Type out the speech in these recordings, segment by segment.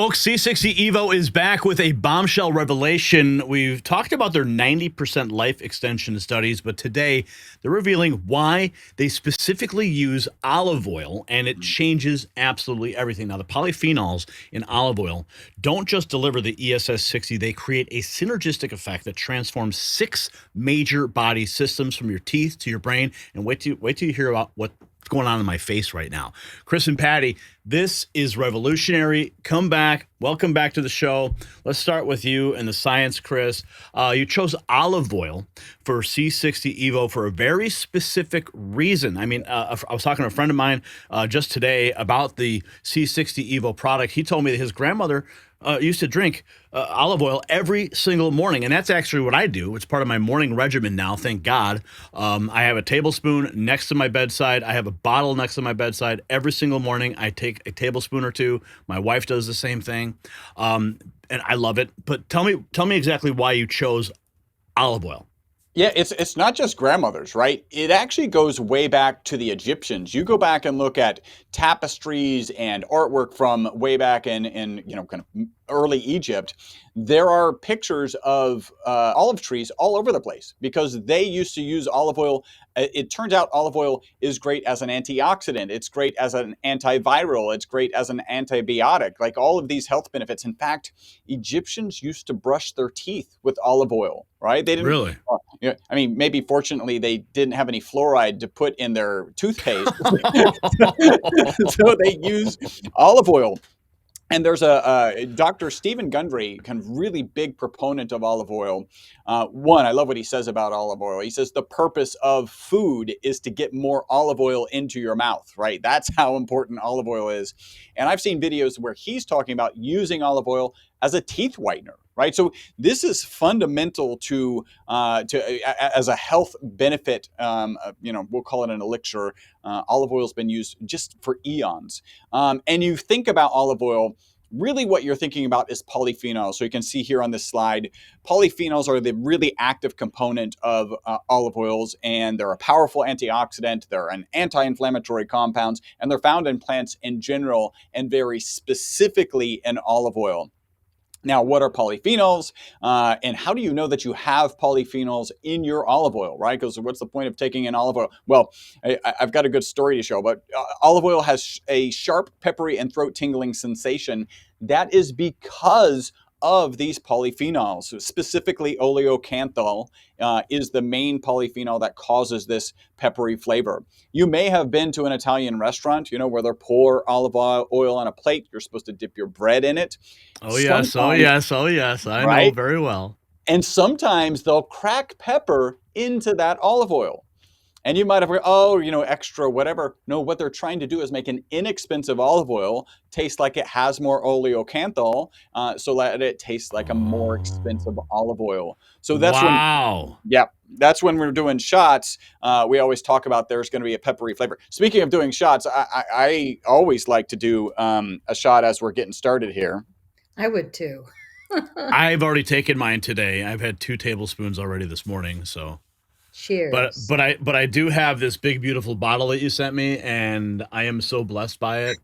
Folks, C60 EVO is back with a bombshell revelation. We've talked about their 90% life extension studies, but today they're revealing why they specifically use olive oil, and it changes absolutely everything. Now, the polyphenols in olive oil don't just deliver the ESS 60, they create a synergistic effect that transforms 6 major body systems from your teeth to your brain. And wait till you hear about what's going on in my face right now. Chris and Patty, this is revolutionary. Welcome back to the show. Let's start with you and the science, Chris. You chose olive oil for C60 EVO for a very specific reason. I mean, I was talking to a friend of mine just today about the C60 EVO product. He told me that his grandmother used to drink olive oil every single morning. And that's actually what I do. It's part of my morning regimen now, thank God. I have a tablespoon next to my bedside. I have a bottle next to my bedside. Every single morning, I take a tablespoon or two. My wife does the same thing. And I love it. But tell me exactly why you chose olive oil. Yeah, it's not just grandmothers, right? It actually goes way back to the Egyptians. You go back and look at tapestries and artwork from way back in kind of early Egypt. There are pictures of olive trees all over the place because they used to use olive oil. It turns out olive oil is great as an antioxidant. It's great as an antiviral. It's great as an antibiotic, like all of these health benefits. In fact, Egyptians used to brush their teeth with olive oil, right? They didn't Really? I mean, maybe fortunately they didn't have any fluoride to put in their toothpaste. So they use olive oil. And there's a Dr. Stephen Gundry, kind of really big proponent of olive oil. One, I love what he says about olive oil. He says the purpose of food is to get more olive oil into your mouth, right? That's how important olive oil is. And I've seen videos where he's talking about using olive oil as a teeth whitener, right? So this is fundamental to as a health benefit. We'll call it an elixir. Olive oil has been used just for eons. And you think about olive oil, really what you're thinking about is polyphenols. So you can see here on this slide, polyphenols are the really active component of olive oils, and they're a powerful antioxidant. They're an anti-inflammatory compounds, and they're found in plants in general and very specifically in olive oil. Now, what are polyphenols, and how do you know that you have polyphenols in your olive oil, right? Because what's the point of taking in olive oil? Well, I've got a good story to show, but olive oil has a sharp, peppery, and throat-tingling sensation. That is because of these polyphenols. Specifically, oleocanthal is the main polyphenol that causes this peppery flavor. You may have been to an Italian restaurant, where they pour olive oil on a plate. You're supposed to dip your bread in it. Oh, yes. Oh, yes. Oh, yes. I know Right? very well. And sometimes they'll crack pepper into that olive oil. And you might have heard, extra whatever. No, what they're trying to do is make an inexpensive olive oil taste like it has more oleocanthal, so that it tastes like a more expensive olive oil. So that's Wow. that's when we're doing shots. We always talk about there's going to be a peppery flavor. Speaking of doing shots, I always like to do a shot as we're getting started here. I would too. I've already taken mine today. I've had 2 tablespoons already this morning, so. Cheers. But I do have this big beautiful bottle that you sent me, and I am so blessed by it,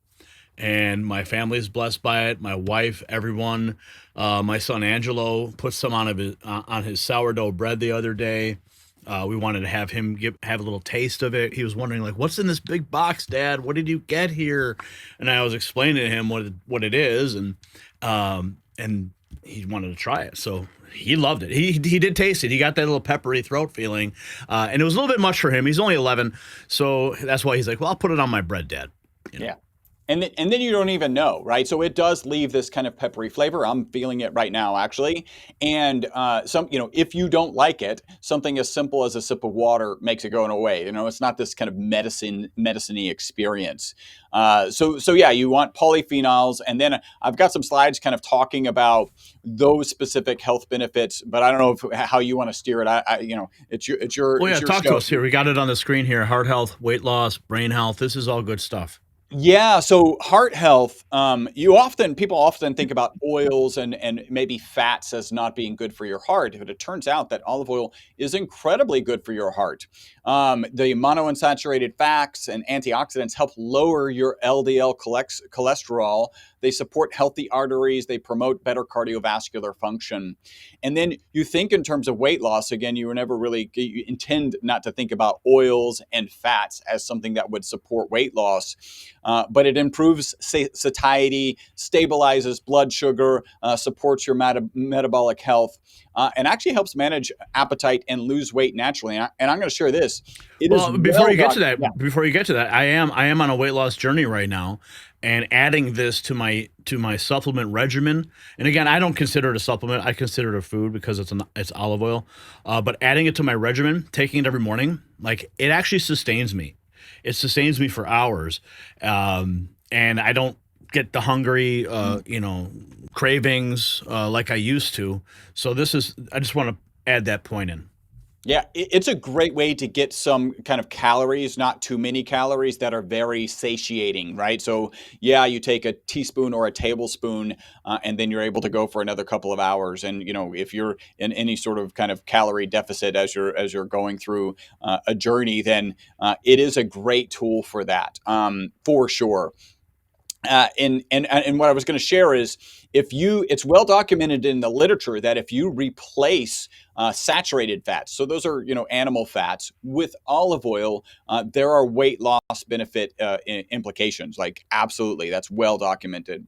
and my family's blessed by it. My wife, everyone, my son Angelo put some on his sourdough bread the other day. We wanted to have him have a little taste of it. He was wondering, like, what's in this big box, Dad? What did you get here? And I was explaining to him what it is, and he wanted to try it. So he loved it. He did taste it. He got that little peppery throat feeling, and it was a little bit much for him. He's only 11, so that's why he's like, well, I'll put it on my bread, Dad. Yeah. And then you don't even know, right? So it does leave this kind of peppery flavor. I'm feeling it right now, actually. And if you don't like it, something as simple as a sip of water makes it go away. It's not this kind of medicine-y experience. So yeah, you want polyphenols, and then I've got some slides kind of talking about those specific health benefits. But I don't know how you want to steer it. It's your. Well, yeah, it's your talk to scope. us here. We got it on the screen here. Heart health, weight loss, brain health. This is all good stuff. Yeah, so heart health, people often think about oils and maybe fats as not being good for your heart, but it turns out that olive oil is incredibly good for your heart. The monounsaturated fats and antioxidants help lower your LDL cholesterol, they support healthy arteries, they promote better cardiovascular function. And then you think in terms of weight loss, again, you intend not to think about oils and fats as something that would support weight loss, but it improves satiety, stabilizes blood sugar, supports your metabolic health, and actually helps manage appetite and lose weight naturally. And I'm going to share this. Before you get to that, I am on a weight loss journey right now, and adding this to my supplement regimen. And again, I don't consider it a supplement; I consider it a food because it's olive oil. But adding it to my regimen, taking it every morning, like it actually sustains me. It sustains me for hours, and I don't get the hungry, cravings like I used to. So I just want to add that point in. Yeah, it's a great way to get some kind of calories, not too many calories that are very satiating, right? So yeah, you take a teaspoon or a tablespoon, and then you're able to go for another couple of hours. And if you're in any sort of kind of calorie deficit as you're going through a journey, then it is a great tool for that, for sure. And what I was going to share is it's well documented in the literature that if you replace saturated fats, so those are animal fats, with olive oil, there are weight loss benefit implications. Like absolutely, that's well documented.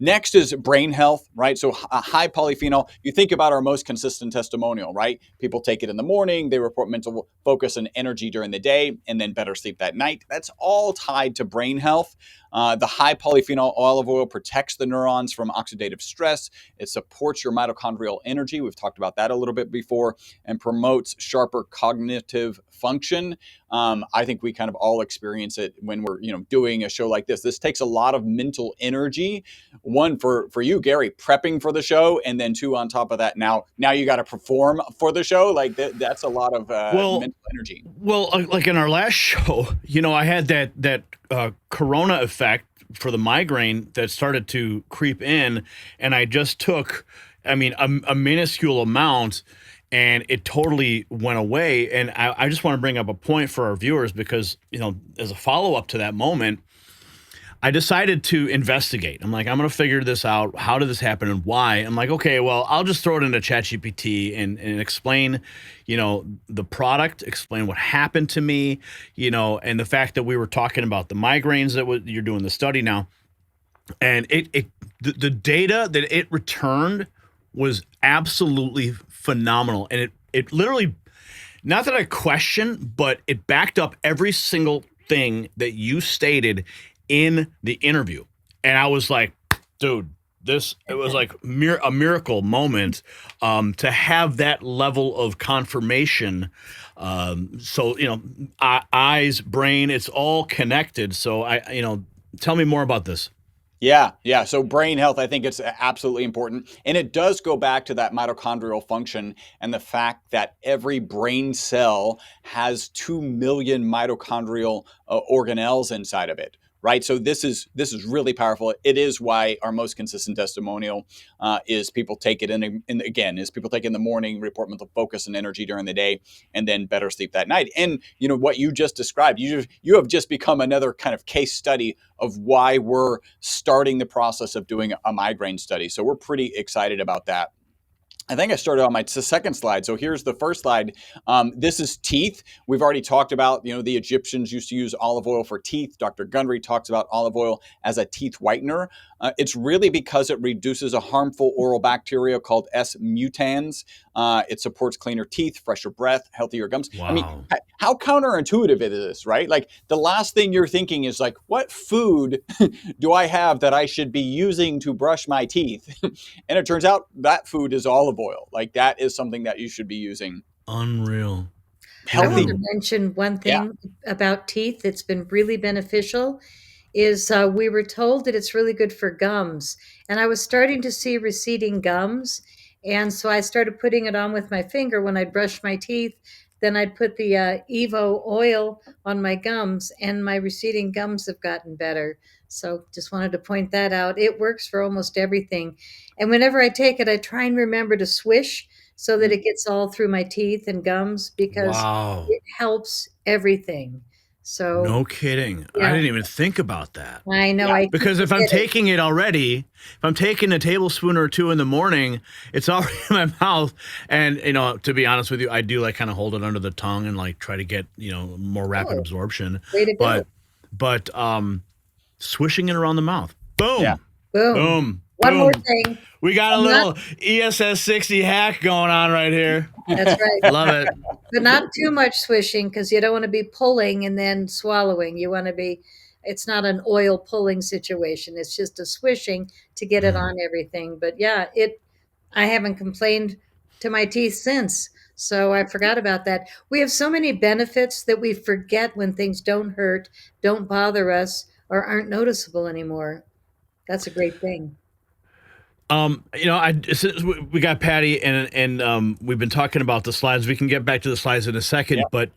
Next is brain health, right? So a high polyphenol, you think about our most consistent testimonial, right? People take it in the morning, they report mental focus and energy during the day, and then better sleep that night. That's all tied to brain health. The high polyphenol olive oil protects the neurons from oxidative stress. It supports your mitochondrial energy. We've talked about that a little bit before, and promotes sharper cognitive function. I think we kind of all experience it when we're doing a show like this. This takes a lot of mental energy. One, for you, Gary, prepping for the show, and then two, on top of that, now you got to perform for the show. Like that's a lot of mental energy. Well, like in our last show, I had that corona effect for the migraine that started to creep in, and I just took, a minuscule amount, and it totally went away. And I just want to bring up a point for our viewers because, as a follow-up to that moment, I decided to investigate. I'm like, I'm going to figure this out. How did this happen and why? I'm like, okay, well, I'll just throw it into ChatGPT and explain, the product, explain what happened to me, and the fact that we were talking about the migraines that you're doing the study now. And the data that it returned was absolutely phenomenal. And it literally, not that I question, but it backed up every single thing that you stated in the interview. And I was like, dude, it was like a miracle moment to have that level of confirmation. So, eyes, brain, it's all connected. So tell me more about this. Yeah. So brain health, I think it's absolutely important. And it does go back to that mitochondrial function and the fact that every brain cell has 2 million mitochondrial organelles inside of it. Right. So this is really powerful. It is why our most consistent testimonial is people take it people take it in the morning, report mental focus and energy during the day, and then better sleep that night. And what you just described, you have just become another kind of case study of why we're starting the process of doing a migraine study. So we're pretty excited about that. I think I started on my second slide. So here's the first slide. This is teeth. We've already talked about, the Egyptians used to use olive oil for teeth. Dr. Gundry talks about olive oil as a teeth whitener. It's really because it reduces a harmful oral bacteria called S. mutans. It supports cleaner teeth, fresher breath, healthier gums. Wow. I mean, how counterintuitive it is, right? Like the last thing you're thinking is like, what food do I have that I should be using to brush my teeth? And it turns out that food is olive oil. Like that is something that you should be using. Unreal. I want to mention one thing about teeth that's been really beneficial is we were told that it's really good for gums. And I was starting to see receding gums. And so I started putting it on with my finger when I'd brush my teeth. Then I'd put the EVO oil on my gums, and my receding gums have gotten better. So just wanted to point that out. It works for almost everything. And whenever I take it, I try and remember to swish so that it gets all through my teeth and gums because it helps everything. So, No kidding. I yeah, didn't even think about that. I know. Yeah. I Because if I'm did it. taking it already, if I'm taking a tablespoon or two in the morning, it's already in my mouth. And, to be honest with you, I do like kind of hold it under the tongue and like try to get, more rapid Oh, absorption. way to go. But swishing it around the mouth. Boom. Yeah. Boom. Boom. One more Boom. thing. We got a Not, little ESS 60 hack going on right here. that's right. Love it. But not too much swishing because you don't want to be pulling and then swallowing. You want to be, it's not an oil pulling situation. It's just a swishing to get it on everything. But yeah, I haven't complained to my teeth since. So I forgot about that. We have so many benefits that we forget when things don't hurt, don't bother us, or aren't noticeable anymore. That's a great thing. Since we got Patty and we've been talking about the slides. We can get back to the slides in a second, Yep. but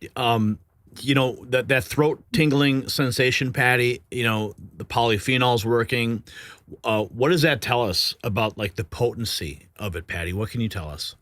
that throat tingling sensation, Patty. The polyphenols working. What does that tell us about like the potency of it, Patty? What can you tell us?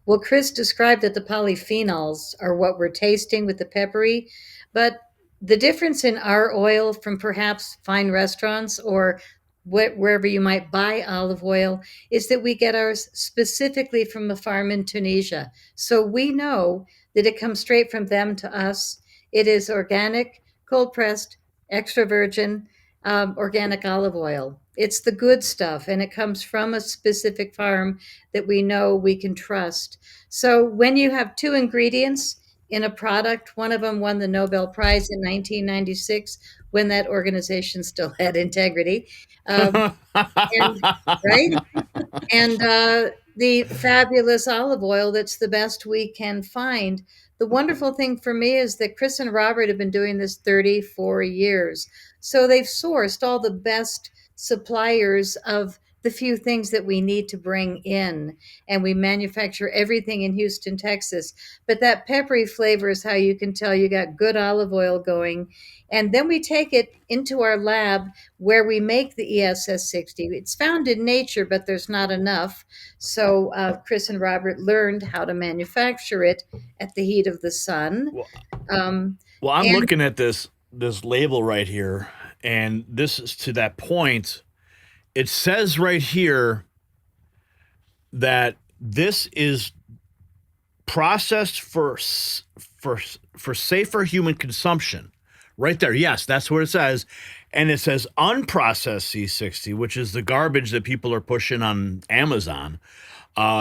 Well, Chris described that the polyphenols are what we're tasting with the peppery, but the difference in our oil from perhaps fine restaurants or wherever you might buy olive oil is that we get ours specifically from a farm in Tunisia. So we know that it comes straight from them to us. It is organic, cold pressed, extra virgin, organic olive oil. It's the good stuff, and it comes from a specific farm that we know we can trust. So when you have two ingredients in a product, one of them won the Nobel Prize in 1996 when that organization still had integrity. And right? And the fabulous olive oil that's the best we can find. The wonderful thing for me is that Chris and Robert have been doing this 34 years. So they've sourced all the best suppliers of the few things that we need to bring in. And we manufacture everything in Houston, Texas. But that peppery flavor is how you can tell you got good olive oil going. And then we take it into our lab where we make the ESS 60. It's found in nature, but there's not enough. So Chris and Robert learned how to manufacture it at the heat of the sun. Well, Um, I'm and looking at this label right here, and this is to that point. It says right here that this is processed for safer human consumption. Right there, yes, that's what it says, and it says unprocessed C60, which is the garbage that people are pushing on Amazon,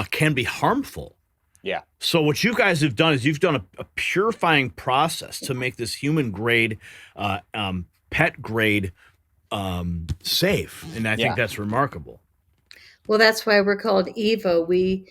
can be harmful. Yeah. So what you guys have done is you've done a purifying process to make this human grade, pet grade, safe, and I think Yeah. that's remarkable. well, that's why we're called EVO. We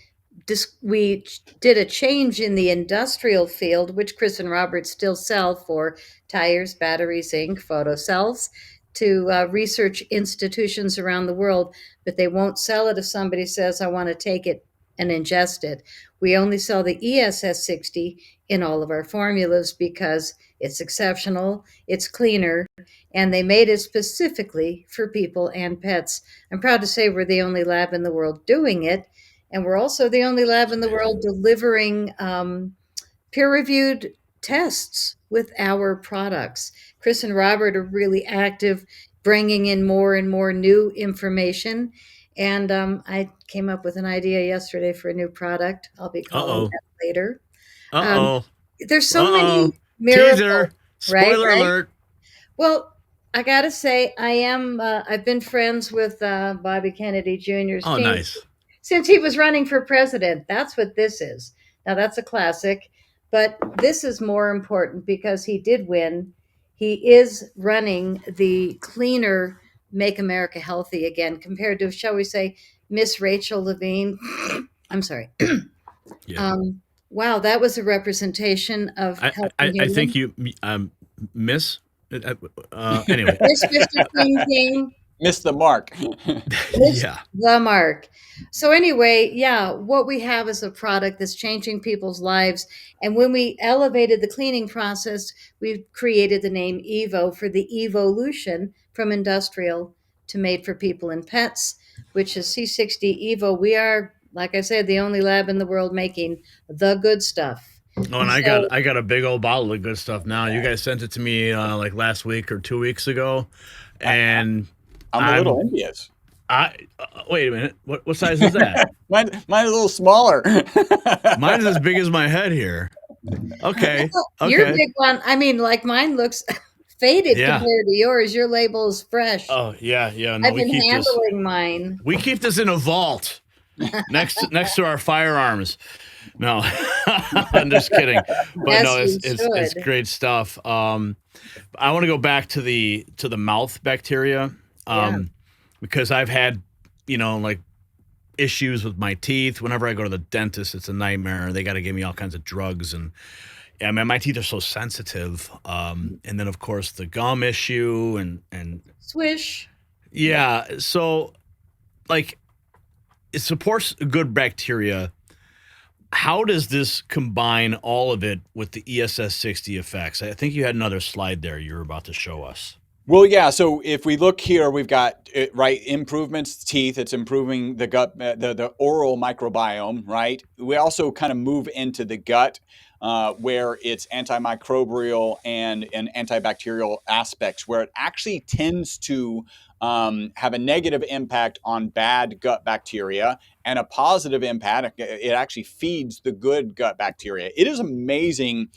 did a change in the industrial field, which Chris and Robert still sell for tires, batteries, ink, photocells, to research institutions around the world, but they won't sell it if somebody says, I want to take it and ingest it. We only sell the ESS 60 in all of our formulas because it's exceptional, it's cleaner, and they made it specifically for people and pets. I'm proud to say we're the only lab in the world doing it. And we're also the only lab in the world delivering peer-reviewed tests with our products. Chris and Robert are really active, bringing in more and more new information. And I came up with an idea yesterday for a new product. I'll be calling Uh-oh. that later. Um, Uh-oh. there's so Uh-oh. many miracles, Teaser. right? Spoiler alert. Well, I gotta say, I've been friends with Bobby Kennedy Jr.'s Oh, team nice. since he was running for president. That's what this is. Now, that's a classic, but this is more important because he did win. He is running the cleaner Make America Healthy Again compared to, shall we say, Miss Rachel Levine. I'm sorry. Yeah. Wow, that was a representation of helping I think humans. you miss. Anyway. This Mr. Clean King Missed the mark. missed Yeah. the mark. So anyway, yeah, what we have is a product that's changing people's lives. And when we elevated the cleaning process, we created the name Evo for the evolution from industrial to made for people and pets, which is C60 EVO. We are, like I said, the only lab in the world making the good stuff. Oh, and And I got so, I got a big old bottle of good stuff now. You guys sent it to me like last week or 2 weeks ago, I, and I'm a little I'm envious. I wait a minute. What size is that? Mine's a little smaller. Mine is as big as my head here. Okay, well, your okay, big one, I mean, like mine looks faded yeah. compared to yours. Your label is fresh. Oh yeah, yeah. No, I've been handling mine. we keep this in a vault next to our firearms. No, I'm just kidding. But no, As you it's should. great stuff. I want to go back to the mouth bacteria, Yeah. because I've had, like issues with my teeth. Whenever I go to the dentist, it's a nightmare. They got to give me all kinds of drugs, and I mean, my teeth are so sensitive. And then of course the gum issue, and Swish. yeah. So like it supports good bacteria. How does this combine all of it with the ESS 60 effects? I think you had another slide there you were about to show us. Well, yeah. So if we look here, we've got right improvements to teeth. It's improving the gut, the oral microbiome. Right. We also kind of move into the gut, where it's antimicrobial and antibacterial aspects, where it actually tends to have a negative impact on bad gut bacteria and a positive impact. It actually feeds the good gut bacteria. It is amazing,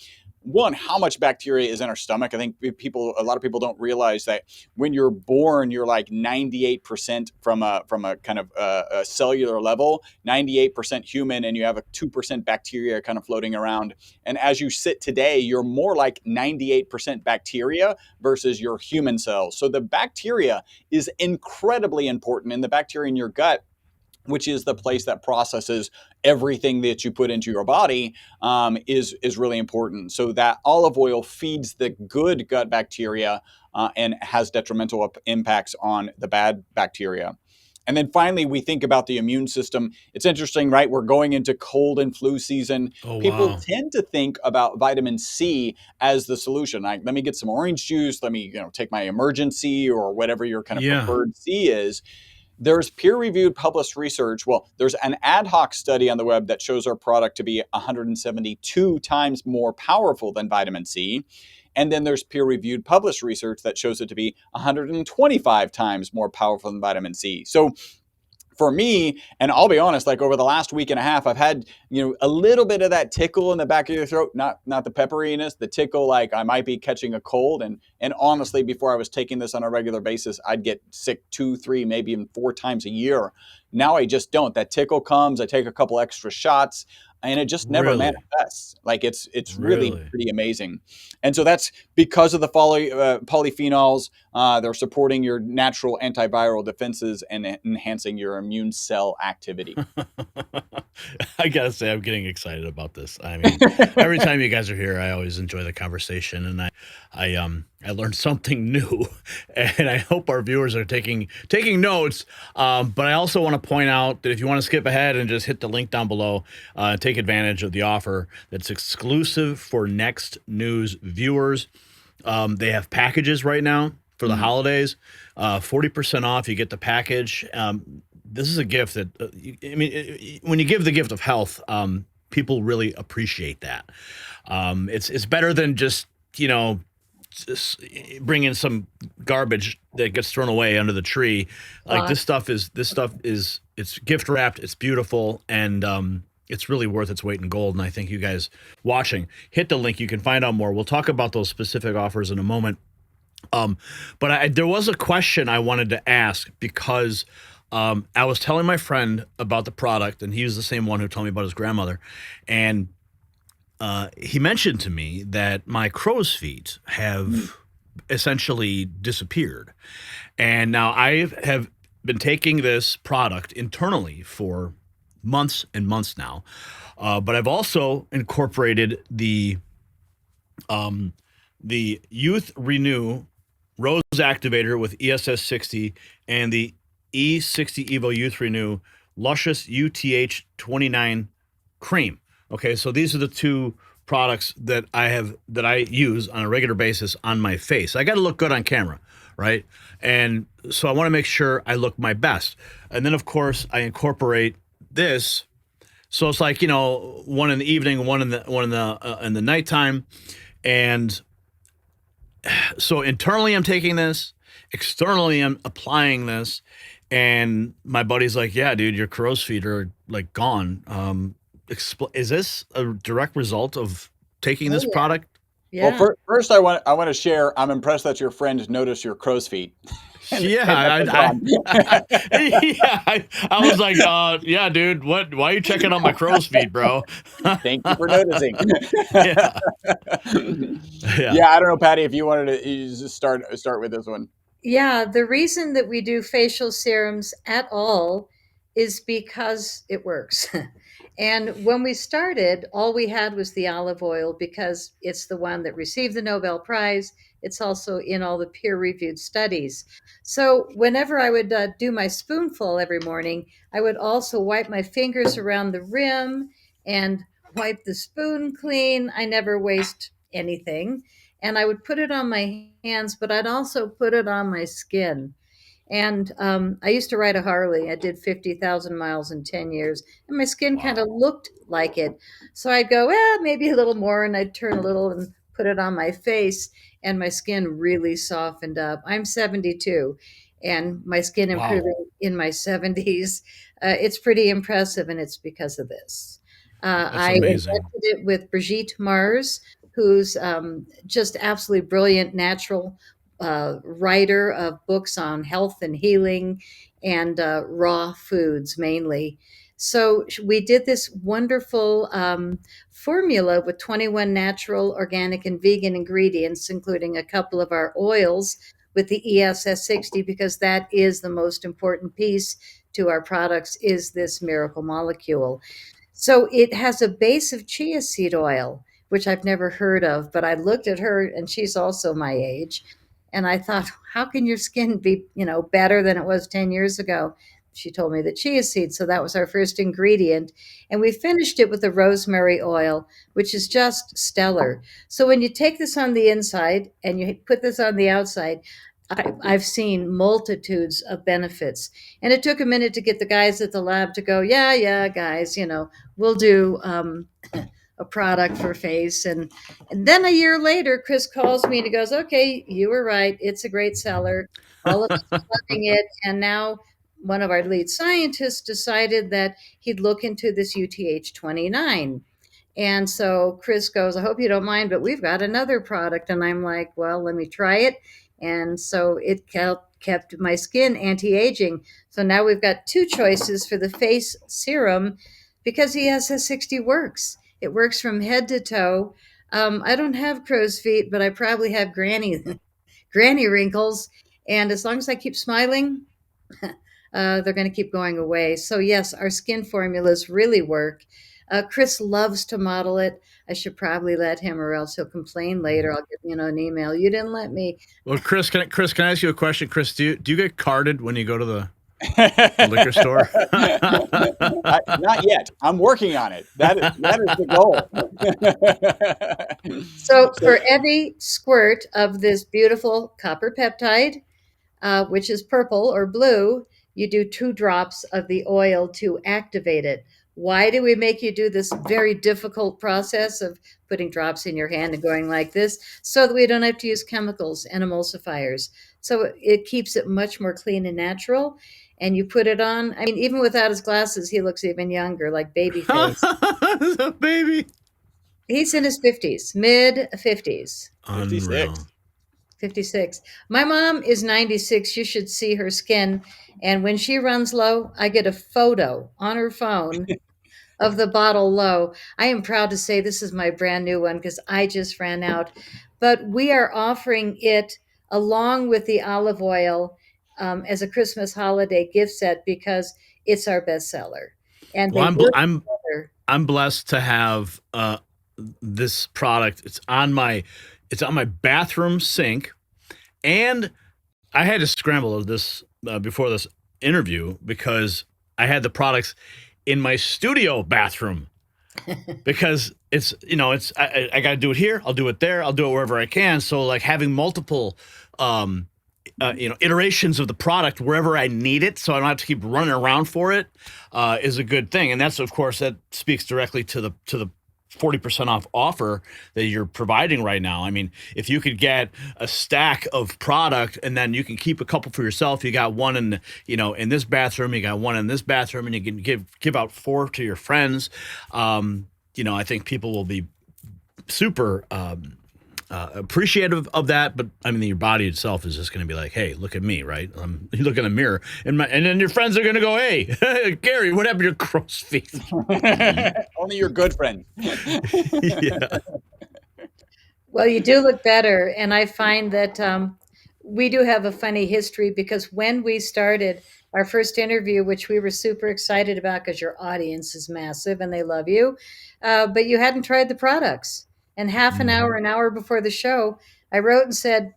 one, how much bacteria is in our stomach. I think a lot of people don't realize that when you're born, you're like 98% from a kind of a cellular level, 98% human, and you have a 2% bacteria kind of floating around. And as you sit today, you're more like 98% bacteria versus your human cells. So the bacteria is incredibly important, and the bacteria in your gut, which is the place that processes everything that you put into your body, is really important. So that olive oil feeds the good gut bacteria and has detrimental impacts on the bad bacteria. And then finally, we think about the immune system. It's interesting, right? We're going into cold and flu season. Oh People wow. tend to think about vitamin C as the solution. Like, let me get some orange juice. Let me, take my emergency or whatever your kind of Yeah. preferred C is. There's peer-reviewed published research. Well, there's an ad hoc study on the web that shows our product to be 172 times more powerful than vitamin C. And then there's peer-reviewed published research that shows it to be 125 times more powerful than vitamin C. So for me, and I'll be honest, like over the last week and a half, I've had, a little bit of that tickle in the back of your throat, not the pepperiness, the tickle, like I might be catching a cold. And honestly, before I was taking this on a regular basis, I'd get sick 2, 3, maybe even 4 times a year. Now I just don't. That tickle comes, I take a couple extra shots, and it just never Really? manifests. Like it's really Really? pretty amazing. And so that's because of the polyphenols. They're supporting your natural antiviral defenses and enhancing your immune cell activity. I gotta say, I'm getting excited about this. I mean, every time you guys are here, I always enjoy the conversation, and I learned something new, and I hope our viewers are taking notes. But I also want to point out that if you want to skip ahead and just hit the link down below, take advantage of the offer that's exclusive for Next News viewers. They have packages right now for the holidays, 40% off. You get the package. This is a gift that, when you give the gift of health, people really appreciate that. It's better than just bring in some garbage that gets thrown away under the tree. Like this stuff is it's gift wrapped. It's beautiful, and it's really worth its weight in gold. And I think you guys watching, hit the link. You can find out more. We'll talk about those specific offers in a moment. But there was a question I wanted to ask because I was telling my friend about the product, and he was the same one who told me about his grandmother, and he mentioned to me that my crow's feet have essentially disappeared. And now I have been taking this product internally for months and months now. But I've also incorporated the Youth Renew Rose Activator with ESS 60 and the E60 EVO Youth Renew Luscious UTH 29 Cream. Okay, so these are the two products that I use on a regular basis on my face. I got to look good on camera, right? And so I want to make sure I look my best. And then of course I incorporate this So it's like, one in the evening, one in the nighttime. And so internally I'm taking this, externally I'm applying this, and my buddy's like, yeah, dude, your crow's feet are like gone. Is this a direct result of taking Oh this product? Well, yeah. first I want to share. I'm impressed that your friend noticed your crow's feet. and Yeah, that they're gone. yeah, I was like, yeah, dude, why are you checking out my crow's feet, bro? Thank you for noticing. Yeah, yeah. Yeah, I don't know, Patty, if you wanted to you just start with this one. Yeah, the reason that we do facial serums at all is because it works. And when we started, all we had was the olive oil because it's the one that received the Nobel Prize. It's also in all the peer reviewed studies. So, whenever I would do my spoonful every morning, I would also wipe my fingers around the rim and wipe the spoon clean. I never waste anything. And I would put it on my hands, but I'd also put it on my skin. And I used to ride a Harley. I did 50,000 miles in 10 years, and my skin kind of Wow. looked like it. So I'd go, well, maybe a little more, and I'd turn a little and put it on my face, and my skin really softened up. I'm 72, and my skin Wow. improving in my 70s. It's pretty impressive, and it's because of this. That's I amazing. invented it with Brigitte Mars, who's just absolutely brilliant natural writer of books on health and healing and raw foods mainly. So we did this wonderful formula with 21 natural, organic, and vegan ingredients, including a couple of our oils with the ESS60, because that is the most important piece to our products is this miracle molecule. So it has a base of chia seed oil, which I've never heard of, but I looked at her and she's also my age. And I thought, how can your skin be, better than it was 10 years ago? She told me the chia seed. So that was our first ingredient. And we finished it with the rosemary oil, which is just stellar. So when you take this on the inside and you put this on the outside, I've seen multitudes of benefits. And it took a minute to get the guys at the lab to go, yeah, guys, we'll do a product for face. And then a year later, Chris calls me and he goes, okay, you were right. It's a great seller. All of us are loving it. And now one of our lead scientists decided that he'd look into this UTH 29. And so Chris goes, I hope you don't mind, but we've got another product. And I'm like, well, let me try it. And so it kept my skin anti-aging. So now we've got two choices for the face serum because ESS60 works. It works from head to toe. I don't have crow's feet, but I probably have granny wrinkles. And as long as I keep smiling, they're going to keep going away. So yes, our skin formulas really work. Chris loves to model it. I should probably let him, or else he'll complain later. I'll get an email. You didn't let me. Well, Chris, can I ask you a question? Chris, do you get carded when you go to the liquor store? Not yet. I'm working on it. That is the goal. So for every squirt of this beautiful copper peptide, which is purple or blue, you do 2 drops of the oil to activate it. Why do we make you do this very difficult process of putting drops in your hand and going like this? So that we don't have to use chemicals and emulsifiers. So it keeps it much more clean and natural. And you put it on. I mean, even without his glasses, he looks even younger, like baby face. Baby. He's in his 50s, mid 50s. 56. 56. My mom is 96. You should see her skin. And when she runs low, I get a photo on her phone of the bottle low. I am proud to say this is my brand new one because I just ran out. But we are offering it along with the olive oil as a Christmas holiday gift set because it's our bestseller. And Well, they I'm bl- work I'm together. I'm blessed to have this product. It's on my bathroom sink, and I had to scramble this before this interview because I had the products in my studio bathroom because I got to do it here, I'll do it there, I'll do it wherever I can. So like having multiple iterations of the product wherever I need it, so I don't have to keep running around for it, is a good thing. And that's, of course, that speaks directly to the 40% off offer that you're providing right now. I mean, if you could get a stack of product and then you can keep a couple for yourself, you got one in this bathroom, you got one in this bathroom, and you can give out 4 to your friends. I think people will be super appreciative of that, but I mean, your body itself is just going to be like, "Hey, look at me," right? You look in the mirror, and then your friends are going to go, "Hey, Gary, what happened to your gross feet?" Only your good friend. Yeah. Well, you do look better. And I find that we do have a funny history because when we started our first interview, which we were super excited about because your audience is massive and they love you, but you hadn't tried the products. And half an hour before the show, I wrote and said,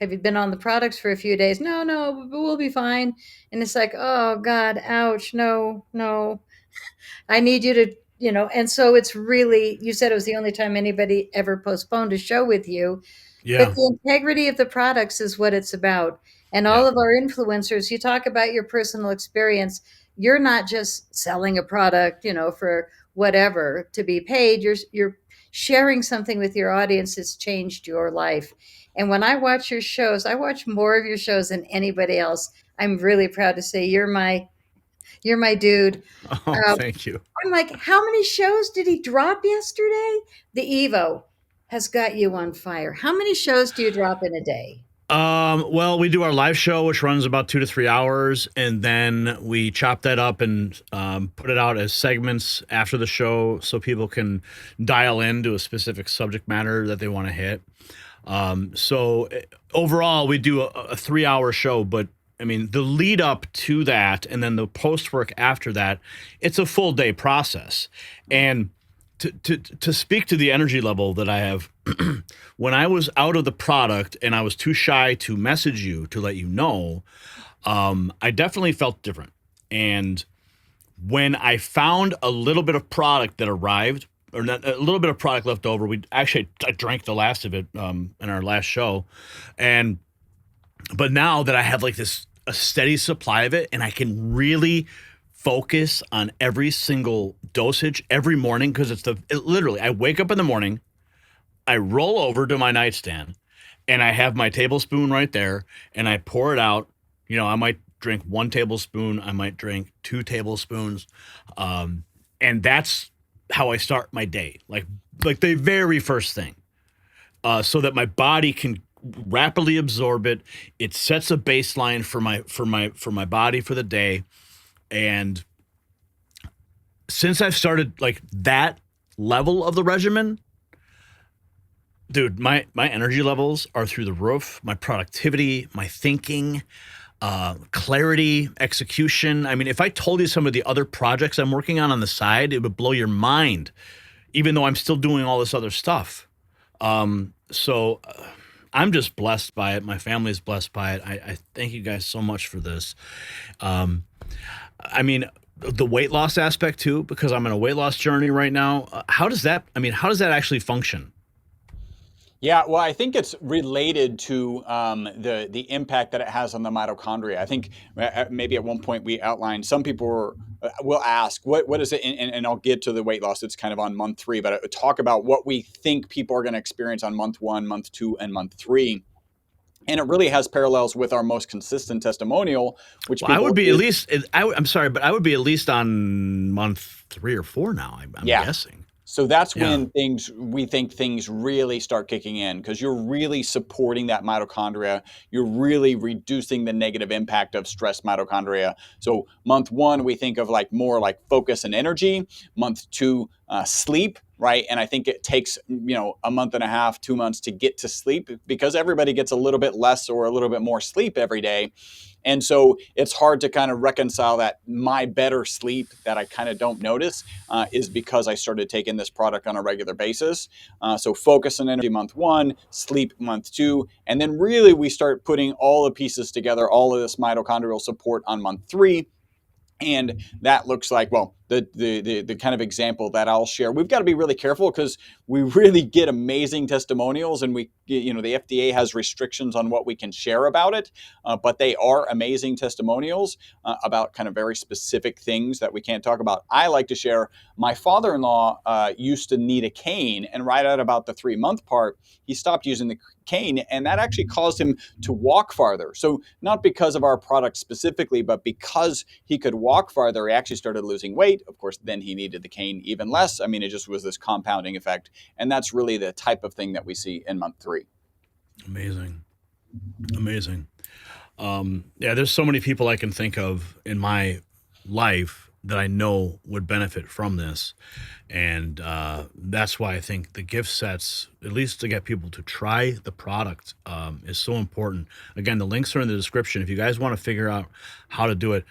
have you been on the products for a few days? No, we'll be fine. And it's like, oh God, ouch, no. I need you to, and so it's really, you said it was the only time anybody ever postponed a show with you, but Yeah. the integrity of the products is what it's about. And all Yeah. of our influencers, you talk about your personal experience. You're not just selling a product, for whatever to be paid. You're sharing something with your audience that's changed your life. And when I watch your shows, I watch more of your shows than anybody else. I'm really proud to say you're my dude. Oh, Um, thank you. I'm like, how many shows did he drop yesterday? The Evo has got you on fire. How many shows do you drop in a day? Well, we do our live show, which runs about 2 to 3 hours, and then we chop that up and put it out as segments after the show, so people can dial into a specific subject matter that they want to hit. Overall, we do a 3-hour show, but I mean, the lead up to that and then the post work after that, it's a full day process. And to speak to the energy level that I have, when I was out of the product and I was too shy to message you to let you know, I definitely felt different. And when I found a little bit of product that arrived, or not, a little bit of product left over, I drank the last of it in our last show, but now that I have like a steady supply of it, and I can really focus on every single dosage every morning, because literally, I wake up in the morning, I roll over to my nightstand, and I have my tablespoon right there, and I pour it out. I might drink 1 tablespoon, I might drink 2 tablespoons, and that's how I start my day, like the very first thing, so that my body can rapidly absorb it. It sets a baseline for my body for the day. And since I've started like that level of the regimen, dude, my energy levels are through the roof. My productivity, my thinking, clarity, execution. I mean, if I told you some of the other projects I'm working on the side, it would blow your mind, even though I'm still doing all this other stuff. So I'm just blessed by it. My family is blessed by it. I thank you guys so much for this. I mean, the weight loss aspect too, because I'm in a weight loss journey right now. How does that actually function? Yeah, well, I think it's related to the impact that it has on the mitochondria. I think maybe at one point we outlined, some people will ask, what is it? And I'll get to the weight loss. It's kind of on month 3, but I talk about what we think people are going to experience on month 1, month 2, and month 3. And it really has parallels with our most consistent testimonial, which I would be at least. I'm sorry, but I would be at least on month 3 or 4 now. I'm guessing. So that's when we think things really start kicking in, because you're really supporting that mitochondria. You're really reducing the negative impact of stress mitochondria. So month 1, we think of like more like focus and energy. Month 2, sleep, right? And I think it takes, a month and a half, 2 months to get to sleep, because everybody gets a little bit less or a little bit more sleep every day. And so it's hard to kind of reconcile that my better sleep that I kind of don't notice is because I started taking this product on a regular basis. So focus on energy month 1, sleep month 2, and then really we start putting all the pieces together, all of this mitochondrial support on month 3. And that looks like, well, the kind of example that I'll share. We've got to be really careful because we really get amazing testimonials, and we the FDA has restrictions on what we can share about it, but they are amazing testimonials about kind of very specific things that we can't talk about. I like to share, my father-in-law used to need a cane, and right at about the 3-month part, he stopped using the cane, and that actually caused him to walk farther. So not because of our product specifically, but because he could walk farther, he actually started losing weight. Of course, then he needed the cane even less. I mean, it just was this compounding effect. And that's really the type of thing that we see in month 3. Amazing. Amazing. Yeah, there's so many people I can think of in my life that I know would benefit from this. And that's why I think the gift sets, at least to get people to try the product, is so important. Again, the links are in the description if you guys want to figure out how to do it.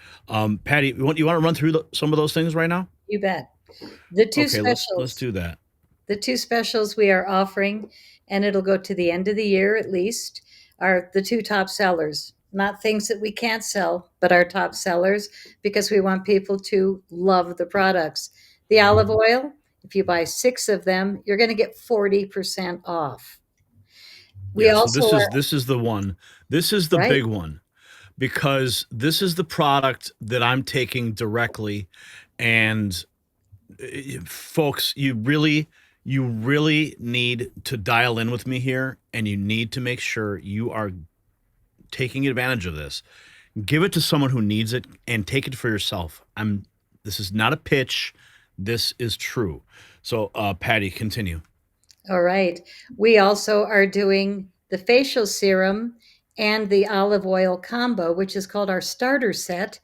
Patty, you want to run through some of those things right now? You bet. The two Okay, let's specials. do that. The two specials we are offering, and it'll go to the end of the year at least, are the two top sellers. Not things that we can't sell, but our top sellers, because we want people to love the products. The olive oil, if you buy 6 of them, you're going to get 40% off. We Yeah, so also are, this is the one. This is the right? big one because this is the product that I'm taking directly. And folks, you really need to dial in with me here, and you need to make sure you are taking advantage of this. Give it to someone who needs it and take it for yourself. This is not a pitch. This is true. So, Patty, continue. All right. We also are doing the facial serum and the olive oil combo, which is called our starter set.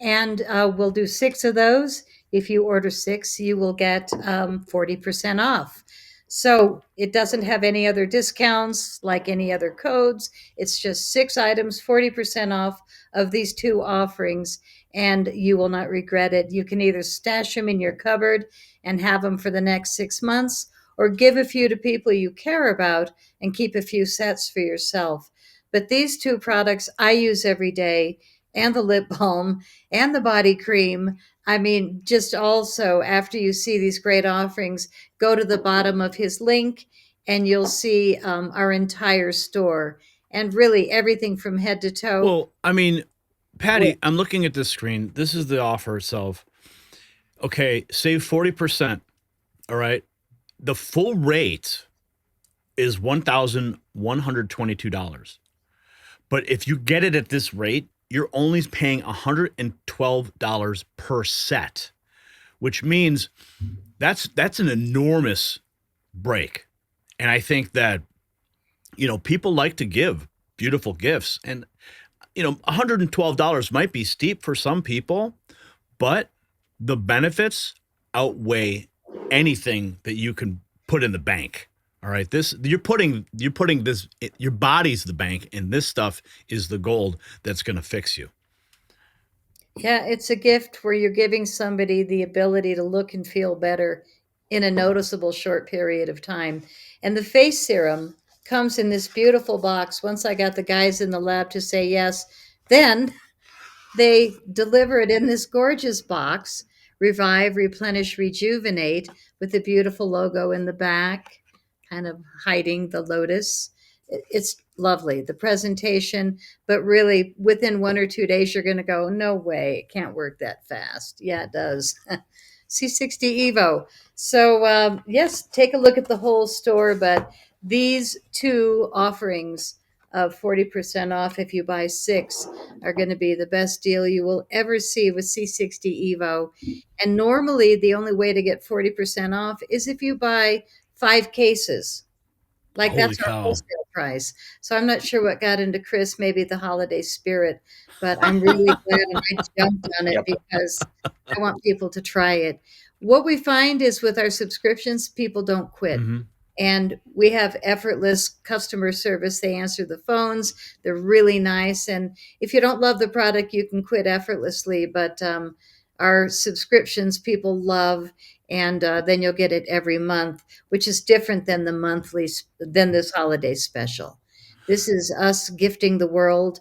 And we'll do 6 of those. If you order 6, you will get 40% off. So it doesn't have any other discounts like any other codes. It's just 6 items, 40% off of these 2 offerings, and you will not regret it. You can either stash them in your cupboard and have them for the next 6 months, or give a few to people you care about and keep a few sets for yourself. But these 2 products I use every day, and the lip balm and the body cream. I mean, just also after you see these great offerings, go to the bottom of his link and you'll see our entire store and really everything from head to toe. Well, I mean, Patty, I'm looking at this screen. This is the offer itself. Okay, save 40%. All right. The full rate is $1,122. But if you get it at this rate, you're only paying $112 per set, which means that's an enormous break. And I think that, people like to give beautiful gifts, and, $112 might be steep for some people, but the benefits outweigh anything that you can put in the bank. All right, you're putting this, your body's the bank, and this stuff is the gold that's going to fix you. Yeah, it's a gift where you're giving somebody the ability to look and feel better in a noticeable short period of time. And the face serum comes in this beautiful box. Once I got the guys in the lab to say yes, then they deliver it in this gorgeous box, Revive, Replenish, Rejuvenate, with the beautiful logo in the back, kind of hiding the lotus. It's lovely, the presentation, but really within 1 or 2 days, you're going to go, no way, it can't work that fast. Yeah, it does. C60 EVO. So yes, take a look at the whole store, but these 2 offerings of 40% off if you buy 6 are going to be the best deal you will ever see with C60 EVO. And normally the only way to get 40% off is if you buy 5 cases. Like Holy that's our cow. wholesale price. So I'm not sure what got into Chris, maybe the holiday spirit, but I'm really glad and I jumped on it Yep. because I want people to try it. What we find is with our subscriptions, people don't quit. Mm-hmm. And we have effortless customer service. They answer the phones. They're really nice. And if you don't love the product, you can quit effortlessly. But our subscriptions people love, and then you'll get it every month, which is different than the monthly, than this holiday special. This is us gifting the world.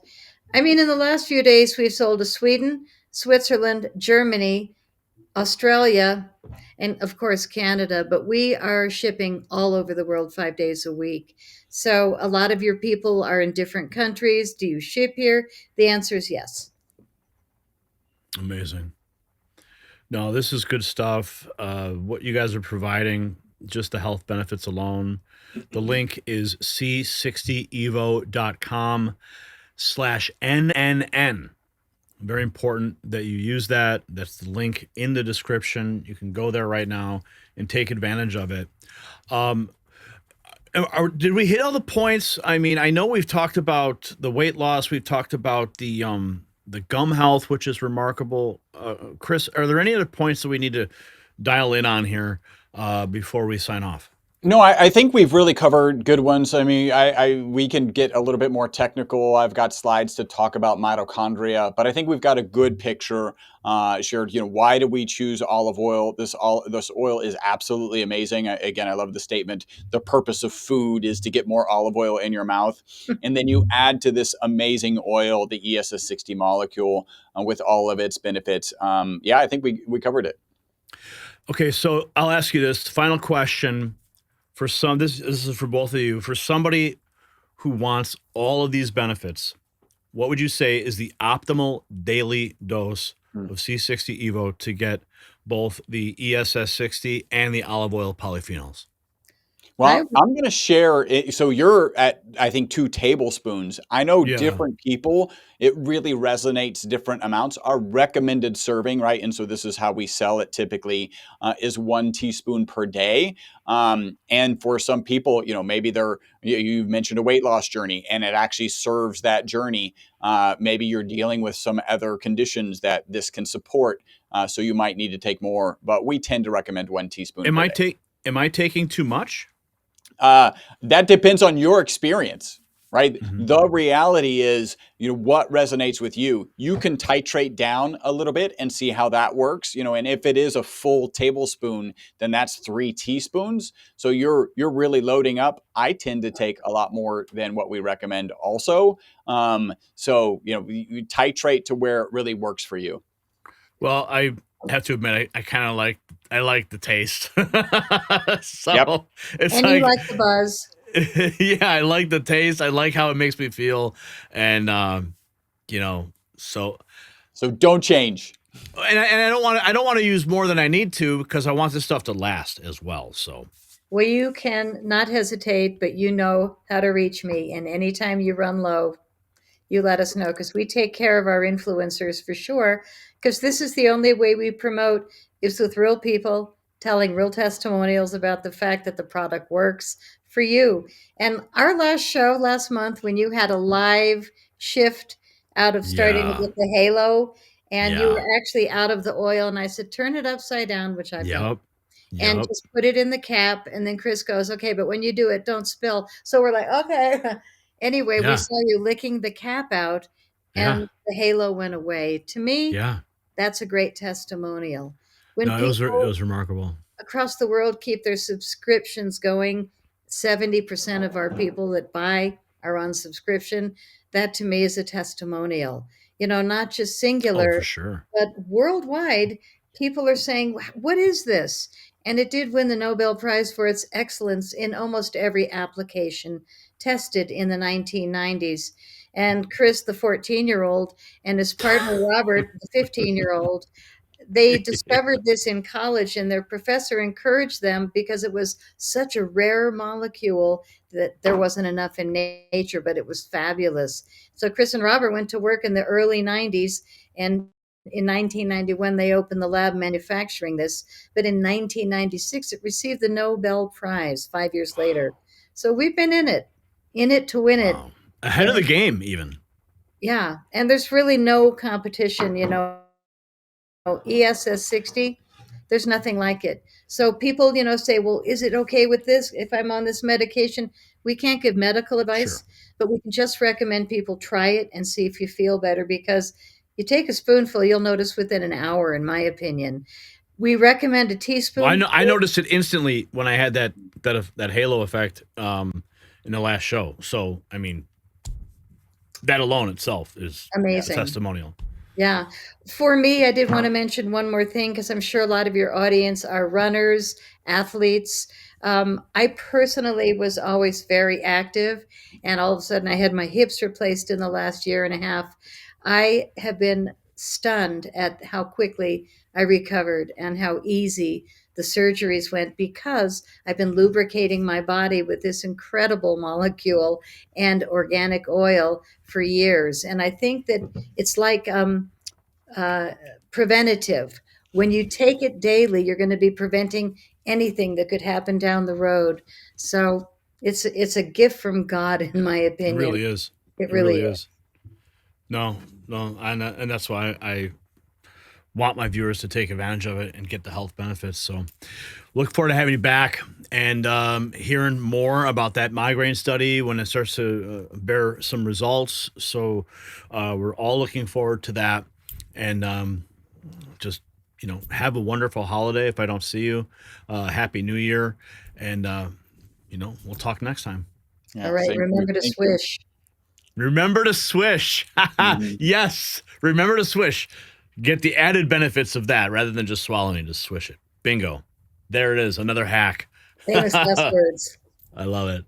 I mean, in the last few days, we've sold to Sweden, Switzerland, Germany, Australia, and of course Canada, but we are shipping all over the world 5 days a week. So a lot of your people are in different countries. Do you ship here? The answer is yes. Amazing. No, this is good stuff. What you guys are providing, just the health benefits alone. The link is c60evo.com/NNN. Very important that you use that. That's the link in the description. You can go there right now and take advantage of it. Um, did we hit all the points? I mean, I know we've talked about the weight loss. We've talked about the gum health, which is remarkable. Chris, are there any other points that we need to dial in on here before we sign off? No, I think we've really covered good ones. I mean, we can get a little bit more technical. I've got slides to talk about mitochondria, but I think we've got a good picture shared. You know, why do we choose olive oil? This oil is absolutely amazing. Again, I love the statement. The purpose of food is to get more olive oil in your mouth, and then you add to this amazing oil the ESS60 molecule with all of its benefits. Yeah, I think we covered it. Okay, so I'll ask you this final question. For some, this is for both of you. For somebody who wants all of these benefits, what would you say is the optimal daily dose of C60 EVO to get both the ESS60 and the olive oil polyphenols? Well, I'm going to share it. So you're at, I think, 2 tablespoons. I know Yeah. different people, it really resonates different amounts. Our recommended serving, right? And so this is how we sell it typically, is 1 teaspoon per day. And for some people, you know, maybe you mentioned a weight loss journey and it actually serves that journey. Maybe you're dealing with some other conditions that this can support. So you might need to take more, but we tend to recommend 1 teaspoon per day. Am I taking too much? That depends on your experience, right? Mhm. The reality is, you know, what resonates with you. You can titrate down a little bit and see how that works, you know, and if it is a full tablespoon, then that's 3 teaspoons. So you're really loading up. I tend to take a lot more than what we recommend also. So, you know, you titrate to where it really works for you. Well, I have to admit, I kind of I like the taste. Yep. So it's And you like, like the buzz. yeah, I like the taste. I like how it makes me feel. And, you know, so, So don't change. and I don't want to use more than I need to because I want this stuff to last as well. So, Well, you can not hesitate, but you know how to reach me. And anytime you run low, you let us know because we take care of our influencers for sure. Because this is the only way we promote is with real people telling real testimonials about the fact that the product works for you. And our last show last month, when you had a live shift out of starting yeah, with the halo, and you yeah, were actually out of the oil, and I said, turn it upside down, which I've done yep, and yep, just put it in the cap. And then Chris goes, okay, but when you do it, don't spill. So we're like, okay. Anyway, we yeah, saw you licking the cap out yeah, and the halo went away. To me, yeah. that's a great testimonial. When No, it people was remarkable. across the world keep their subscriptions going, 70% of our people that buy are on subscription. That to me is a testimonial. You know, not just Oh, for singular, sure. but worldwide, people are saying, what is this? And it did win the Nobel Prize for its excellence in almost every application tested in the 1990s. And Chris, the 14-year-old, and his partner Robert, the 15-year-old, they discovered this in college and their professor encouraged them because it was such a rare molecule that there wasn't enough in nature, but it was fabulous. So Chris and Robert went to work in the early 90s, and in 1991 they opened the lab manufacturing this, but in 1996 it received the Nobel Prize 5 years later. So we've been in it to win it. Wow. Ahead of the And game, even. yeah, and there's really no competition, you know. ESS60, there's nothing like it. So people, you know, say, well, is it okay with this if I'm on this medication? We can't give medical Sure. advice, but we can just recommend people try it and see if you feel better because you take a spoonful, you'll notice within an hour, in my opinion. We recommend a Well, teaspoon. I noticed it instantly when I had that halo effect in the last show. So, I mean, that alone itself is a Amazing. testimonial. Yeah. For me, I did want to mention one more thing because I'm sure a lot of your audience are runners, athletes. I personally was always very active, and all of a sudden I had my hips replaced in the last year and a half. I have been stunned at how quickly I recovered and how easy the surgeries went because I've been lubricating my body with this incredible molecule and organic oil for years. And I think that it's like uh, preventative. When you take it daily, you're going to be preventing anything that could happen down the road. So it's a gift from God, in my It opinion. really is. It It really really is. is. No, no, and that's why I want my viewers to take advantage of it and get the health benefits. So look forward to having you back and hearing more about that migraine study when it starts to bear some results. So we're all looking forward to that. And just, have a wonderful holiday if I don't see you. Happy New Year. And, we'll talk next time. All Yeah, right. same here. Remember to Thank you. swish. Remember to swish. Mhm. Yes. Remember to swish. Get the added benefits of that rather than just swallowing, just swish it. Bingo. There it is. Another hack. Famous last words. I love it.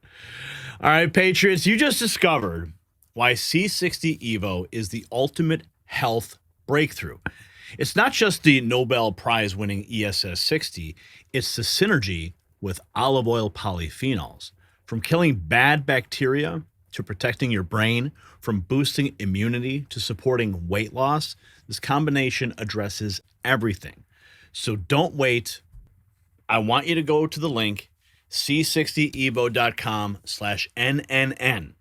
All right, Patriots, you just discovered why C60 EVO is the ultimate health breakthrough. It's not just the Nobel Prize-winning ESS 60, it's the synergy with olive oil polyphenols. From killing bad bacteria to protecting your brain, from boosting immunity to supporting weight loss, this combination addresses everything. So don't wait. I want you to go to the link c60evo.com/NNN.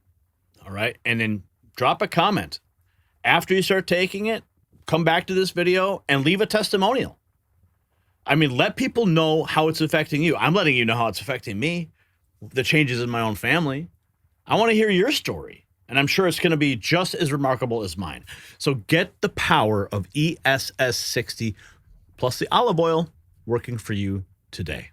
All right. And then drop a comment. After you start taking it, come back to this video and leave a testimonial. I mean, let people know how it's affecting you. I'm letting you know how it's affecting me, the changes in my own family. I want to hear your story. And I'm sure it's going to be just as remarkable as mine. So get the power of ESS 60 plus the olive oil working for you today.